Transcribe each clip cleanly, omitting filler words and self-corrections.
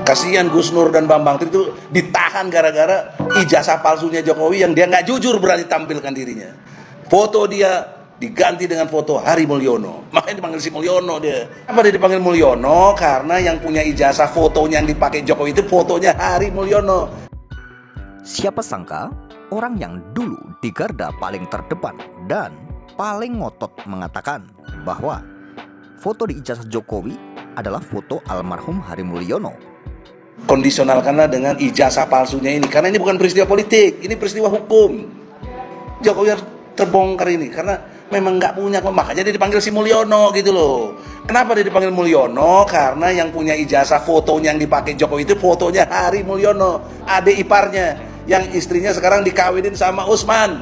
Kasihan Gus Nur dan Bambang Tri itu ditahan gara-gara ijazah palsunya Jokowi yang dia nggak jujur berani tampilkan dirinya. Foto dia diganti dengan foto Hari Mulyono. Makanya dipanggil si Mulyono dia. Apa dia dipanggil Mulyono? Karena yang punya ijazah fotonya yang dipakai Jokowi itu fotonya Hari Mulyono. Siapa sangka orang yang dulu di garda paling terdepan dan paling ngotot mengatakan bahwa foto di ijazah Jokowi adalah foto almarhum Hari Mulyono. Kondisionalkanlah dengan ijazah palsunya ini, karena ini bukan peristiwa politik, ini peristiwa hukum. Jokowi harus terbongkar ini karena memang nggak punya, makanya dia dipanggil si Mulyono gitu loh. Kenapa dia dipanggil Mulyono? Karena yang punya ijazah fotonya yang dipakai Jokowi itu fotonya Hari Mulyono, adik iparnya yang istrinya sekarang dikawinin sama Usman,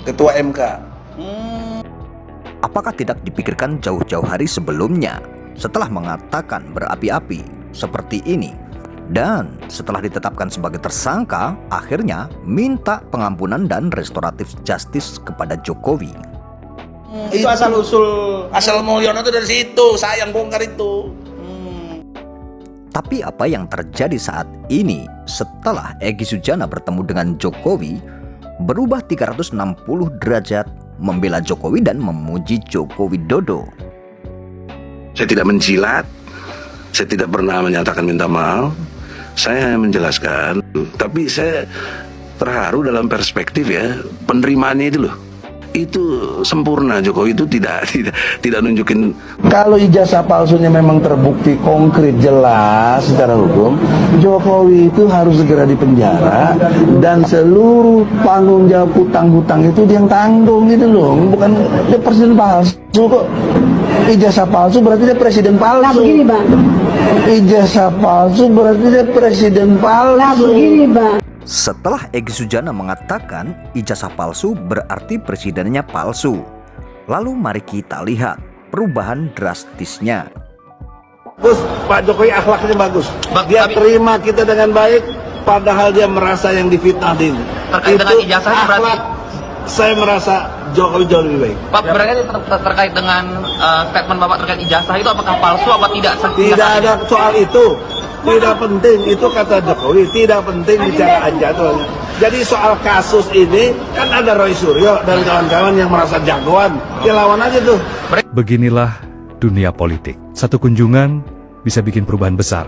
ketua MK. Apakah tidak dipikirkan jauh-jauh hari sebelumnya setelah mengatakan berapi-api seperti ini? Dan setelah ditetapkan sebagai tersangka, akhirnya minta pengampunan dan restoratif justice kepada Jokowi. Itu asal Mulyono itu dari situ, saya yang bongkar itu. Tapi apa yang terjadi saat ini setelah Egy Sujana bertemu dengan Jokowi berubah 360 derajat, membela Jokowi dan memuji Joko Widodo. Saya tidak menjilat, saya tidak pernah menyatakan minta maaf, saya hanya menjelaskan. Tapi saya terharu dalam perspektif ya, penerimaannya itu loh. Itu sempurna. Jokowi itu tidak nunjukin. Kalau ijazah palsunya memang terbukti konkret jelas secara hukum, Jokowi itu harus segera dipenjara dan seluruh tanggung jawab hutang-hutang itu dia yang tanggung gitu loh. Bukan dia presiden palsu kok. Ijazah palsu berarti dia presiden palsu. Nah begini Bang, Ijazah palsu berarti dia presiden palsu. nah begini Bang. Setelah Egy Sujana mengatakan ijazah palsu berarti presidennya palsu, lalu mari kita lihat perubahan drastisnya. Bagus, Pak Jokowi akhlaknya bagus. Dia terima kita dengan baik, padahal dia merasa yang difitnahin. Terkait dengan ijazahnya berarti saya merasa Jokowi jauh lebih baik. Pak, berarti terkait dengan statement Bapak terkait ijazah itu apakah palsu apa tidak? Tidak ada soal itu. Tidak penting, itu kata Jokowi, tidak penting bicara jadwal. Jadi soal kasus ini kan ada Roy Suryo dan kawan-kawan yang merasa jagoan, dia lawan aja tuh. Beginilah dunia politik. Satu kunjungan bisa bikin perubahan besar.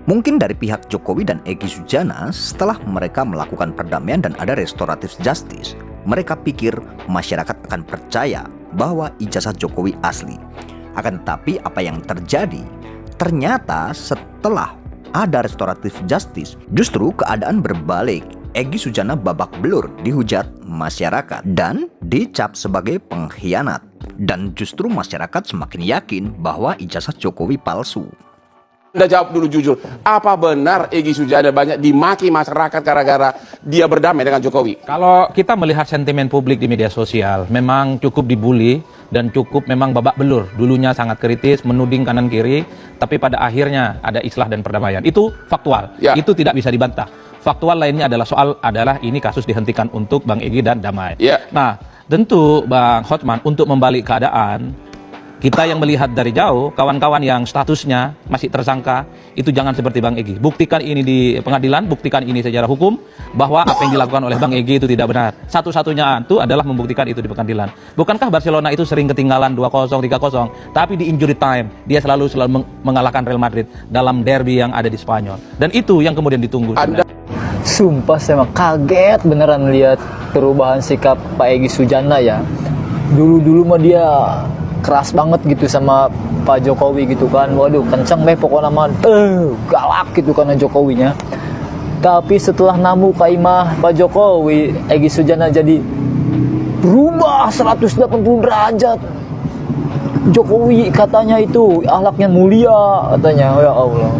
Mungkin dari pihak Jokowi dan Egy Sujana setelah mereka melakukan perdamaian dan ada restoratif justice, mereka pikir masyarakat akan percaya bahwa ijazah Jokowi asli. Akan tetapi apa yang terjadi? Ternyata setelah ada restoratif justice, justru keadaan berbalik. Egy Sujana babak belur dihujat masyarakat dan dicap sebagai pengkhianat. Dan justru masyarakat semakin yakin bahwa ijazah Jokowi palsu. Anda jawab dulu jujur, apa benar Egy Sujana banyak dimaki masyarakat gara-gara dia berdamai dengan Jokowi? Kalau kita melihat sentimen publik di media sosial, memang cukup dibully dan cukup memang babak belur. Dulunya sangat kritis, menuding kanan kiri, tapi pada akhirnya ada islah dan perdamaian. Itu faktual, Ya. itu tidak bisa dibantah. Faktual lainnya adalah ini kasus dihentikan untuk Bang Egy dan damai. Ya. Nah, tentu Bang Hotman untuk membalik keadaan, kita yang melihat dari jauh, kawan-kawan yang statusnya masih tersangka, itu jangan seperti Bang Egy. Buktikan ini di pengadilan, buktikan ini secara hukum, bahwa apa yang dilakukan oleh Bang Egy itu tidak benar. Satu-satunya itu adalah membuktikan itu di pengadilan. Bukankah Barcelona itu sering ketinggalan 2-0, 3-0, tapi di injury time, dia selalu mengalahkan Real Madrid dalam derby yang ada di Spanyol. Dan itu yang kemudian ditunggu. Sumpah saya mah kaget beneran lihat perubahan sikap Pak Egy Sujana ya. Dulu-dulu mah dia keras banget gitu sama Pak Jokowi gitu kan. Waduh, kenceng deh pokoknya mah galak gitu karena Jokowinya. Tapi setelah namu kaimah Pak Jokowi, Egy Sujana jadi berubah 180 derajat. Jokowi katanya itu akhlaknya mulia katanya, ya Allah.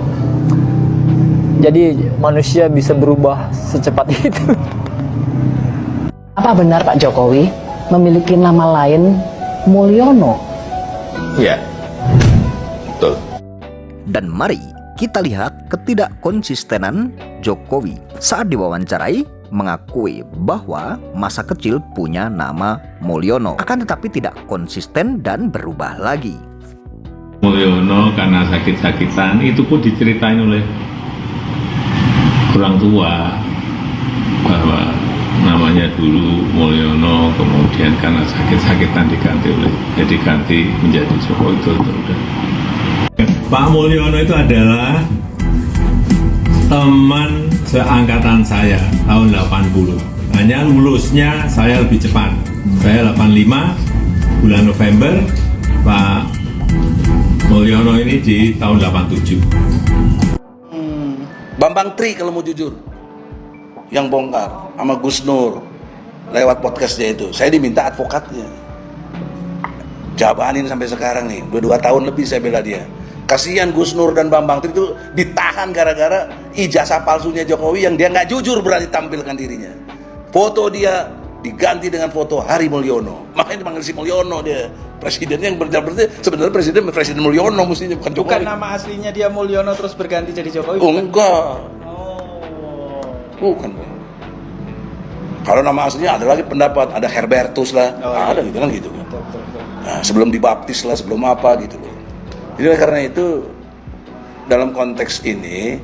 Jadi manusia bisa berubah secepat itu. Apa benar Pak Jokowi memiliki nama lain Mulyono? Iya, betul. Dan mari kita lihat ketidakkonsistenan Jokowi saat diwawancarai mengakui bahwa masa kecil punya nama Mulyono, akan tetapi tidak konsisten dan berubah lagi. Mulyono karena sakit-sakitan itu pun diceritain oleh orang tua bahwa namanya dulu Mulyono, kemudian karena sakit-sakitan diganti menjadi Joko Widodo. Pak Mulyono itu adalah teman seangkatan saya tahun 80. Hanya lulusnya saya lebih cepat. Saya 85 bulan November, Pak Mulyono ini di tahun 87. Bambang Tri kalau mau jujur, yang bongkar sama Gus Nur lewat podcastnya itu. Saya diminta advokatnya. Jabanin sampai sekarang nih, 2 tahun lebih saya bela dia. Kasihan Gus Nur dan Bambang Tri itu ditahan gara-gara ijazah palsunya Jokowi yang dia nggak jujur berani tampilkan dirinya. Foto dia diganti dengan foto Hari Mulyono. Makanya dipanggil si Mulyono dia. Presiden yang berarti sebenarnya Presiden Mulyono mestinya, bukan Jokowi. Bukan nama aslinya dia Mulyono terus berganti jadi Jokowi? Oh enggak. Bukan. Kalau nama aslinya ada lagi pendapat, ada Herbertus lah, ada gitu kan gitu kan. Nah, sebelum dibaptis lah, sebelum apa gitu loh. Jadi karena itu dalam konteks ini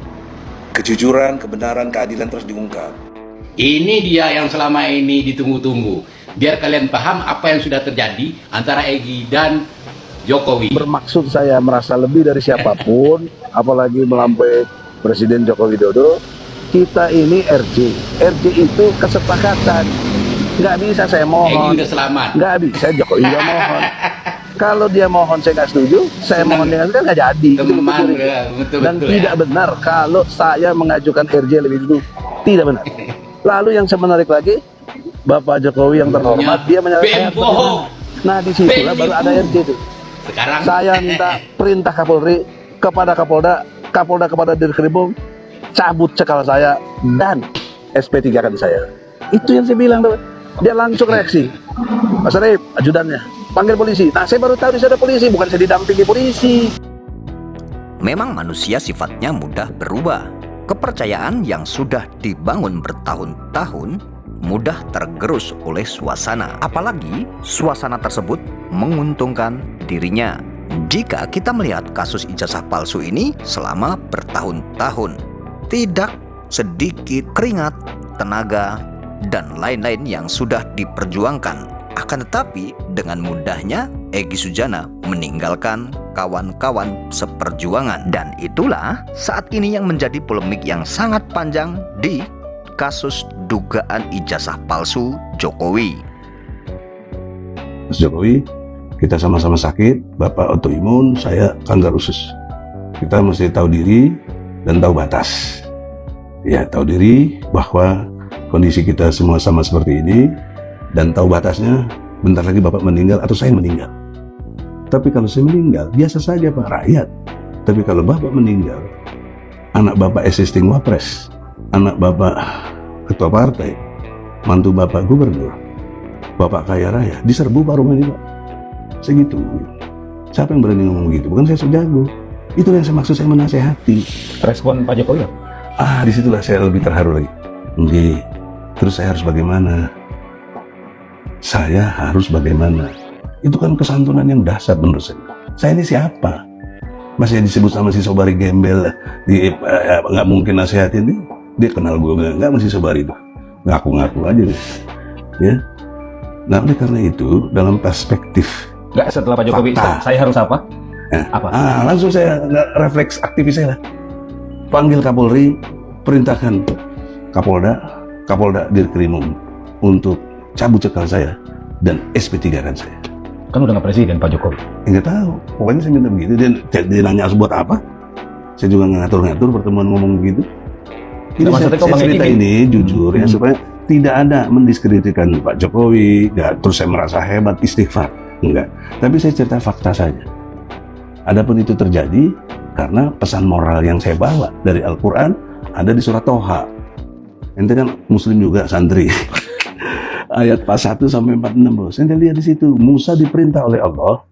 kejujuran, kebenaran, keadilan terus diungkap. Ini dia yang selama ini ditunggu-tunggu. Biar kalian paham apa yang sudah terjadi antara Egy dan Jokowi. Bermaksud saya merasa lebih dari siapapun, apalagi melampaui Presiden Joko Widodo. Kita ini RJ itu kesepakatan. Nggak bisa saya mohon. Egy udah selamat. Nggak bisa, Jokowi nggak mohon. Kalau dia mohon saya nggak setuju, saya mohon dengan kan nggak jadi. Teman, betul, dan tidak benar kalau saya mengajukan RJ lebih dulu. Tidak benar. Lalu yang saya menarik lagi, Bapak Jokowi yang terhormat, dia menyatakan nah disitulah baru ada RJ itu. Sekarang saya minta perintah Kapolri kepada Kapolda kepada Dirkrimum, cabut cekal saya dan SP3 kan saya. Itu yang saya bilang tuh. Dia langsung reaksi. Mas Arif, ajudannya, panggil polisi. Nah saya baru tahu di sana polisi, bukan saya didampingi polisi. Memang manusia sifatnya mudah berubah. Kepercayaan yang sudah dibangun bertahun-tahun mudah tergerus oleh suasana. Apalagi suasana tersebut menguntungkan dirinya. Jika kita melihat kasus ijazah palsu ini selama bertahun-tahun, tidak sedikit keringat, tenaga, dan lain-lain yang sudah diperjuangkan. Akan tetapi dengan mudahnya Egy Sujana meninggalkan kawan-kawan seperjuangan. Dan itulah saat ini yang menjadi polemik yang sangat panjang di kasus dugaan ijazah palsu Jokowi. Mas Jokowi, kita sama-sama sakit, Bapak autoimun, saya kanker usus. Kita mesti tahu diri dan tahu batas. Ya, tahu diri bahwa kondisi kita semua sama seperti ini, dan tahu batasnya. Bentar lagi Bapak meninggal atau saya meninggal. Tapi kalau saya meninggal, biasa saja Pak, rakyat. Tapi kalau Bapak meninggal, anak Bapak existing wapres, anak Bapak ketua partai, mantu Bapak gubernur, Bapak kaya raya, diserbu Pak rumah ini Pak. Segitu. Siapa yang berani ngomong begitu? Bukan saya sejago. Itu yang saya maksud, saya menasehati. Respon Pak Jokowi? Disitulah saya lebih terharu lagi. Oke, terus saya harus bagaimana? Saya harus bagaimana? Itu kan kesantunan yang dasar menurut saya. Saya ini siapa? Masih disebut sama si Sobari gembel, nggak mungkin nasihatin dia. Dia kenal gue nggak, masih Sobari itu. Ngaku-ngaku aja deh. Ya. Nah, oleh karena itu dalam perspektif Nggak, setelah Pak Jokowi, saya harus apa? Apa? Langsung saya refleks aktivis saya lah. Panggil Kapolri, perintahkan Kapolda Dirkrimum untuk cabut cekal saya dan SP3 kan saya. Kan udah nggak presiden Pak Jokowi. Nggak tahu, pokoknya saya minta begitu. Dia nanya harus buat apa? Saya juga ngatur-ngatur pertemuan ngomong begitu. Ini saya cerita ini jujur ya, supaya tidak ada mendiskreditkan Pak Jokowi, nggak, terus saya merasa hebat, istighfar, enggak. Tapi saya cerita fakta saja. Adapun itu terjadi karena pesan moral yang saya bawa dari Al-Quran ada di surat Toha. Ente kan Muslim juga, santri. Ayat 1 sampai 46 bos. Ente lihat di situ, Musa diperintah oleh Allah,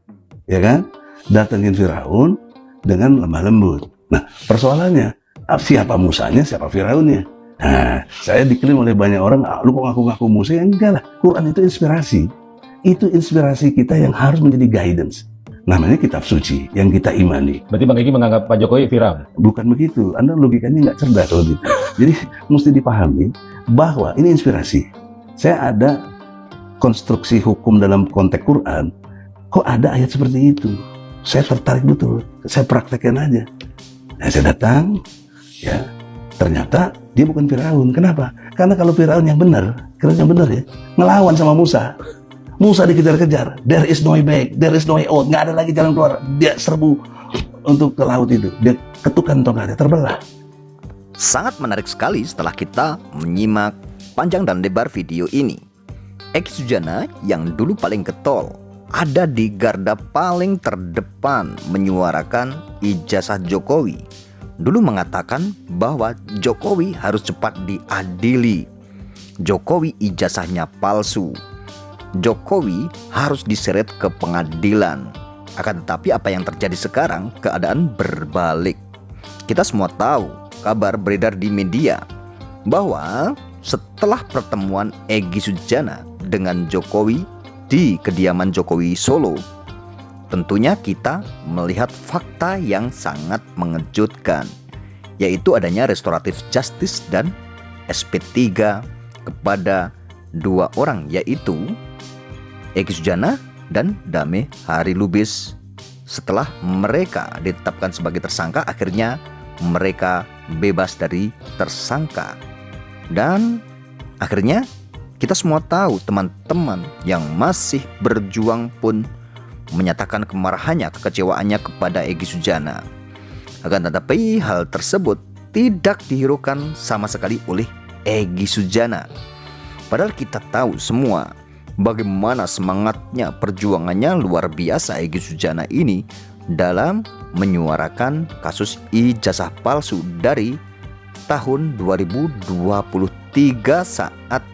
ya kan, datengin Firaun dengan lemah lembut. Nah, persoalannya, siapa Musanya, siapa Firaunnya? Nah, saya diklaim oleh banyak orang, lu kok ngaku-ngaku Musa? Ya enggak lah, Quran itu inspirasi. Itu inspirasi kita yang harus menjadi guidance. Namanya kitab suci yang kita imani. Berarti Bang Egy menganggap Pak Jokowi viral? Bukan begitu, Anda logikanya nggak cerdas kalau gitu. Jadi mesti dipahami bahwa ini inspirasi. Saya ada konstruksi hukum dalam konteks Quran, kok ada ayat seperti itu? Saya tertarik betul, saya praktekkan aja. Nah, saya datang, ya ternyata dia bukan Firaun. Kenapa? Karena kalau Firaun yang benar, kira-kira benar ya, ngelawan sama Musa. Musa dikejar-kejar, there is no way back, there is no way out, nggak ada lagi jalan keluar. Dia serbu untuk ke laut itu, dia ketukan tongkatnya, terbelah. Sangat menarik sekali setelah kita menyimak panjang dan lebar video ini. Egy Sujana yang dulu paling getol, ada di garda paling terdepan menyuarakan ijazah Jokowi. Dulu mengatakan bahwa Jokowi harus cepat diadili. Jokowi ijazahnya palsu. Jokowi harus diseret ke pengadilan. Akan tetapi apa yang terjadi sekarang, keadaan berbalik. Kita semua tahu, kabar beredar di media bahwa setelah pertemuan Egy Sujana dengan Jokowi di kediaman Jokowi Solo, tentunya kita melihat fakta yang sangat mengejutkan, yaitu adanya restoratif justice dan SP3 kepada dua orang, yaitu Egy Sujana dan Dame Hari Lubis. Setelah mereka ditetapkan sebagai tersangka, akhirnya mereka bebas dari tersangka. Dan akhirnya kita semua tahu, teman-teman yang masih berjuang pun menyatakan kemarahannya, kekecewaannya kepada Egy Sujana. Akan tetapi hal tersebut tidak dihiraukan sama sekali oleh Egy Sujana. Padahal kita tahu semua bagaimana semangatnya, perjuangannya luar biasa Egy Sujana ini dalam menyuarakan kasus ijazah palsu dari tahun 2023 saat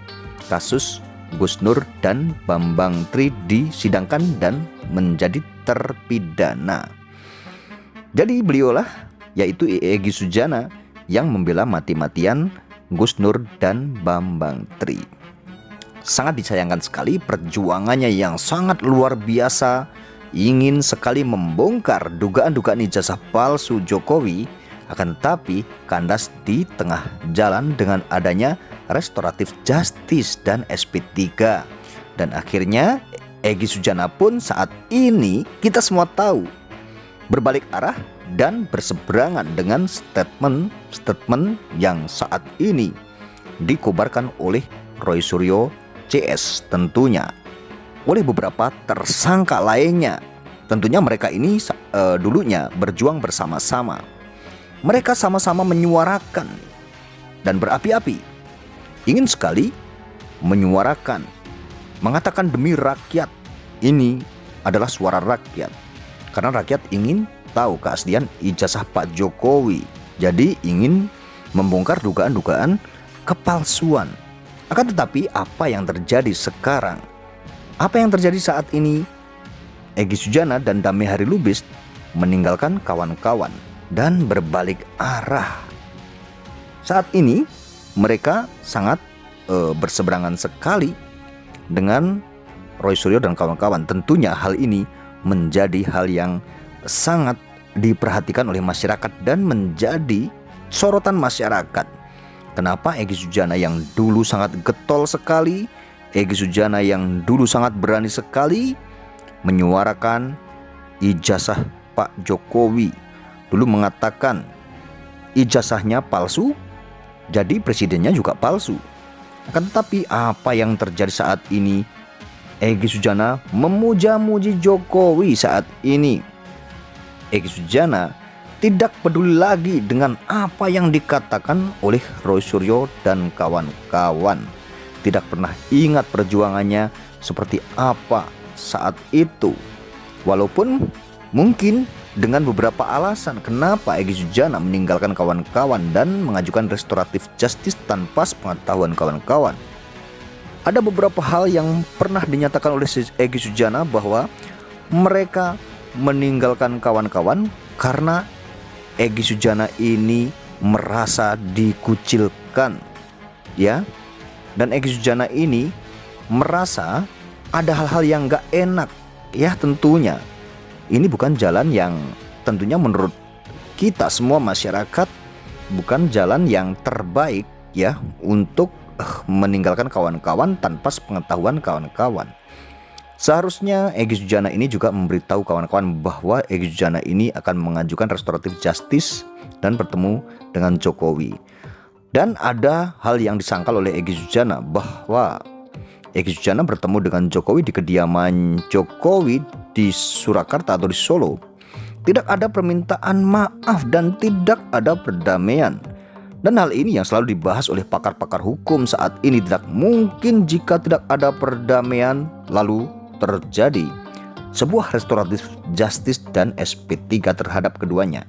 kasus Gus Nur dan Bambang Tri disidangkan dan menjadi terpidana. Jadi beliaulah, yaitu Egy Sujana, yang membela mati-matian Gus Nur dan Bambang Tri. Sangat disayangkan sekali perjuangannya yang sangat luar biasa, ingin sekali membongkar dugaan-dugaan ijazah palsu Jokowi, akan tetapi kandas di tengah jalan dengan adanya restoratif justice dan SP3. Dan akhirnya Egy Sujana pun saat ini kita semua tahu berbalik arah dan berseberangan dengan statement yang saat ini dikobarkan oleh Roy Suryo CS, tentunya oleh beberapa tersangka lainnya. Tentunya mereka ini dulunya berjuang bersama-sama. Mereka sama-sama menyuarakan dan berapi-api, ingin sekali menyuarakan, mengatakan demi rakyat, ini adalah suara rakyat. Karena rakyat ingin tahu keaslian ijazah Pak Jokowi. Jadi ingin membongkar dugaan-dugaan kepalsuan. Akan tetapi apa yang terjadi sekarang? Apa yang terjadi saat ini? Egy Sujana dan Dame Hari Lubis meninggalkan kawan-kawan dan berbalik arah. Saat ini mereka sangat berseberangan sekali dengan Roy Suryo dan kawan-kawan. Tentunya hal ini menjadi hal yang sangat diperhatikan oleh masyarakat dan menjadi sorotan masyarakat. Kenapa Egy Sujana yang dulu sangat getol sekali, Egy Sujana yang dulu sangat berani sekali menyuarakan ijazah Pak Jokowi, dulu mengatakan ijazahnya palsu, jadi presidennya juga palsu. Akan tetapi apa yang terjadi saat ini? Egy Sujana memuja-muji Jokowi saat ini. Egy Sujana tidak peduli lagi dengan apa yang dikatakan oleh Roy Suryo dan kawan-kawan. Tidak pernah ingat perjuangannya seperti apa saat itu. Walaupun mungkin dengan beberapa alasan kenapa Egy Sujana meninggalkan kawan-kawan dan mengajukan restoratif justice tanpa sepengetahuan kawan-kawan. Ada beberapa hal yang pernah dinyatakan oleh Egy Sujana bahwa mereka meninggalkan kawan-kawan karena Egy Sujana ini merasa dikucilkan, ya. Dan Egy Sujana ini merasa ada hal-hal yang gak enak, ya tentunya. Ini bukan jalan yang tentunya menurut kita semua masyarakat bukan jalan yang terbaik ya untuk meninggalkan kawan-kawan tanpa sepengetahuan kawan-kawan. Seharusnya Egy Sujana ini juga memberitahu kawan-kawan bahwa Egy Sujana ini akan mengajukan restoratif justice dan bertemu dengan Jokowi. Dan ada hal yang disangkal oleh Egy Sujana bahwa Egy Sujana bertemu dengan Jokowi di kediaman Jokowi di Surakarta atau di Solo. Tidak ada permintaan maaf dan tidak ada perdamaian. Dan hal ini yang selalu dibahas oleh pakar-pakar hukum saat ini. Tidak mungkin jika tidak ada perdamaian lalu terjadi sebuah restoratif justice dan SP3 terhadap keduanya.